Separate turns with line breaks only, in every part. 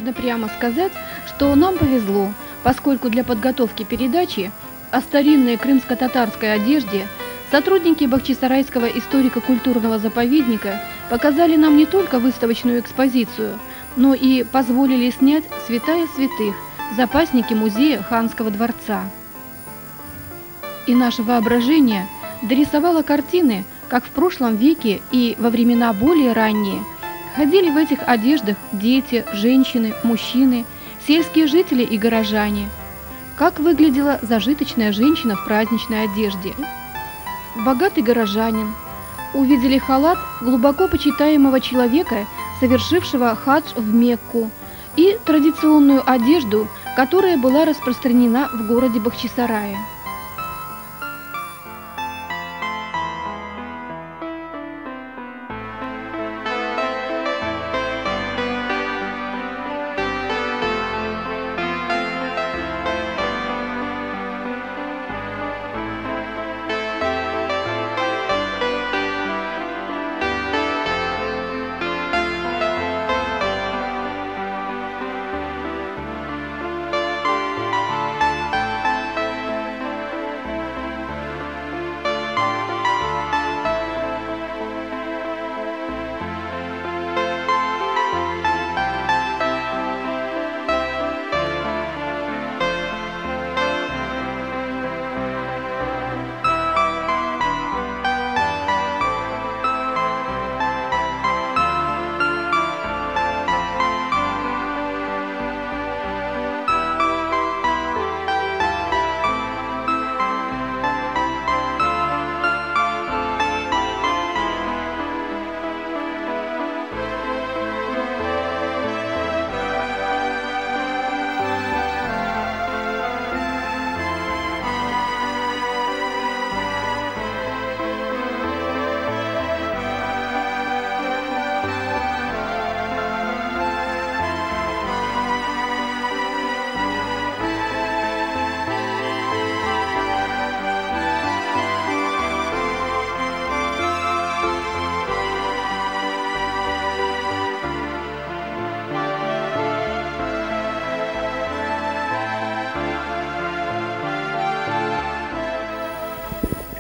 можно прямо сказать, что нам повезло, поскольку для подготовки передачи о старинной крымско-татарской одежде сотрудники Бахчисарайского историко-культурного заповедника показали нам не только выставочную экспозицию, но и позволили снять святая святых в запаснике музея Ханского дворца. И наше воображение дорисовало картины, как в прошлом веке и во времена более ранние ходили в этих одеждах дети, женщины, мужчины, сельские жители и горожане. Как выглядела зажиточная женщина в праздничной одежде. Богатый горожанин. Увидели халат глубоко почитаемого человека, совершившего хадж в Мекку, и традиционную одежду, которая была распространена в городе Бахчисарае.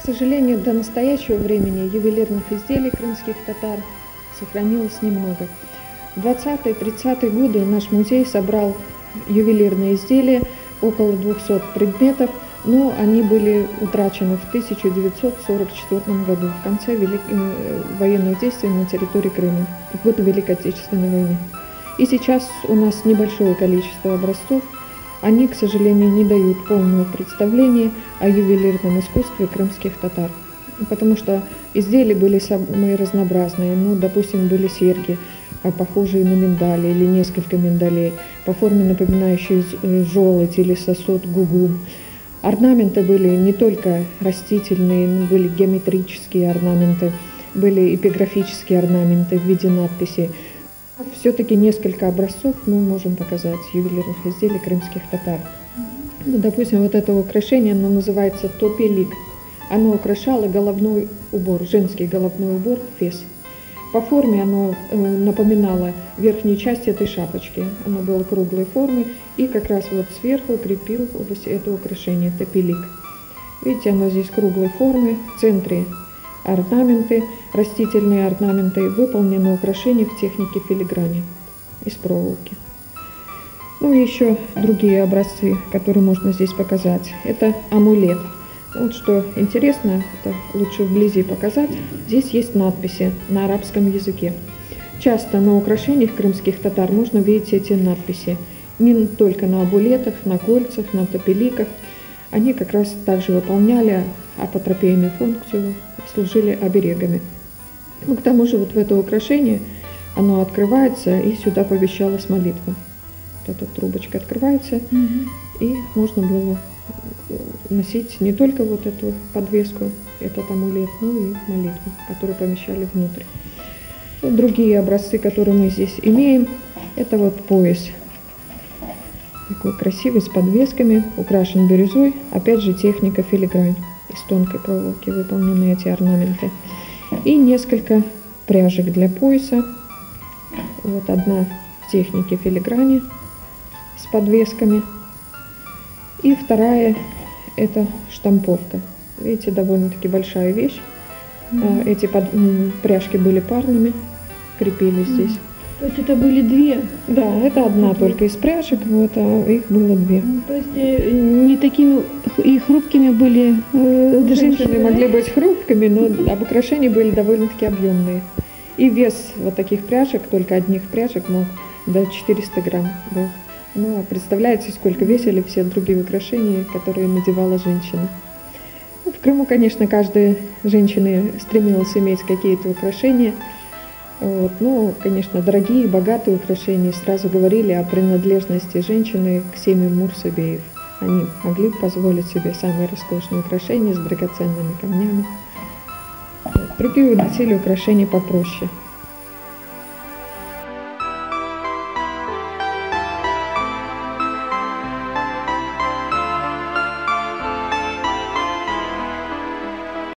К сожалению, до настоящего времени ювелирных изделий крымских татар сохранилось немного. В 20-30-е годы наш музей собрал ювелирные изделия, около 200 предметов, но они были утрачены в 1944 году, в конце военных действий на территории Крыма, в годы Великой Отечественной войны. И сейчас у нас небольшое количество образцов. Они, к сожалению, не дают полного представления о ювелирном искусстве крымских татар, потому что изделия были самые разнообразные. Ну, допустим, были серьги, похожие на миндали или несколько миндалей, по форме напоминающие желудь или сосуд гугум. Орнаменты были не только растительные, но были геометрические орнаменты, были эпиграфические орнаменты в виде надписей. Все-таки несколько образцов мы можем показать ювелирных изделий крымских татар. Ну, допустим, вот это украшение, оно называется топелик. Оно украшало головной убор, женский головной убор, фес. По форме оно напоминало верхнюю часть этой шапочки. Оно было круглой формы, и как раз вот сверху крепилось это украшение, топелик. Видите, оно здесь круглой формы, в центре орнаменты, растительные орнаменты, выполнены украшения в технике филиграни из проволоки. Ну и еще другие образцы, которые можно здесь показать. Это амулет. Вот что интересно, это лучше вблизи показать. Здесь есть надписи на арабском языке. Часто на украшениях крымских татар можно видеть эти надписи. Не только на амулетах, на кольцах, на топеликах. Они как раз также выполняли апотропейную функцию, служили оберегами. Ну, к тому же вот в это украшение оно открывается, и сюда помещалась молитва. Вот эта трубочка открывается, и можно было носить не только вот эту подвеску, этот амулет, но и молитву, которую помещали внутрь. Вот другие образцы, которые мы здесь имеем, это вот пояс. Такой красивый, с подвесками, украшен бирюзой. Опять же техника филигрань. Из тонкой проволоки выполнены эти орнаменты. И несколько пряжек для пояса. Вот одна техники филиграни с подвесками. И вторая – это штамповка. Видите, довольно-таки большая вещь. Эти пряжки были парными, крепились здесь.
То есть это были две?
Да, это одна только из пряжек, вот, а их было две.
То есть не такими и хрупкими были
Женщины могли быть хрупкими, но об украшения были довольно-таки объемные. И вес вот таких пряжек, только одних пряжек, мог до 400 грамм был. Ну, а представляете, сколько весили все другие украшения, которые надевала женщина. В Крыму, конечно, каждая женщина стремилась иметь какие-то украшения. Вот. Ну, конечно, дорогие, богатые украшения сразу говорили о принадлежности женщины к семье Мурсабеев. Они могли позволить себе самые роскошные украшения с драгоценными камнями. Другие носили украшения попроще.